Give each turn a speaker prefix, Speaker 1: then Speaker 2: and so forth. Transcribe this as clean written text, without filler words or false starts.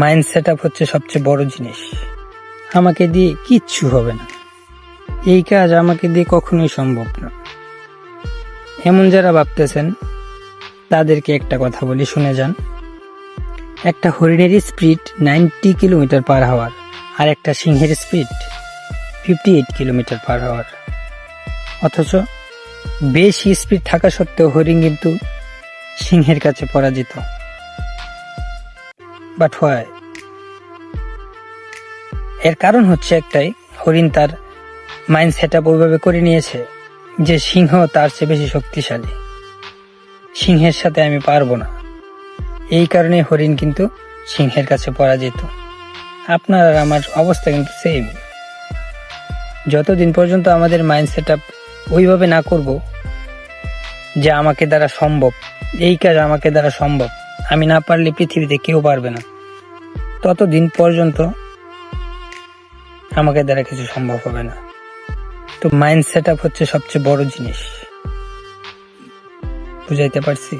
Speaker 1: Mind set up হচ্ছে সবচেয়ে বড় জিনিস। আমাকে দিয়ে কিচ্ছু হবে না, এই কাজ আমাকে দিয়ে কখনোই সম্ভব না, এমন যারা ভাবতেছেন তাদেরকে একটা কথা বলি, শুনে যান। একটা হরিণের স্পিড 90 কিলোমিটার পার হাওয়ার, আর একটা সিংহের স্পিড 58 কিলোমিটার পার হাওয়ার। অথচ বেশি স্পিড থাকা সত্ত্বেও হরিণ কিন্তু সিংহের কাছে পরাজিত। But why? এর কারণ হচ্ছে একটাই, হরিণ তার মাইন্ড সেট আপ ওইভাবে করে নিয়েছে যে সিংহ তার চেয়ে বেশি শক্তিশালী, সিংহের সাথে আমি পারবো না। এই কারণে হরিণ কিন্তু সিংহের কাছে পরাজিত। আপনার আর আমার অবস্থা কিন্তু সেম। যতদিন পর্যন্ত আমাদের মাইন্ড সেট আপ ওইভাবে না করব যে আমাকে দ্বারা সম্ভব, এই কাজ আমাকে দ্বারা সম্ভব, আমি না পারলে পৃথিবীতে কেউ পারবে না, ততদিন পর্যন্ত আমাকে দ্বারা কিছু সম্ভব হবে না। তো মাইন্ড সেট আপ হচ্ছে সবচেয়ে বড় জিনিস। বুঝাইতে পারছি?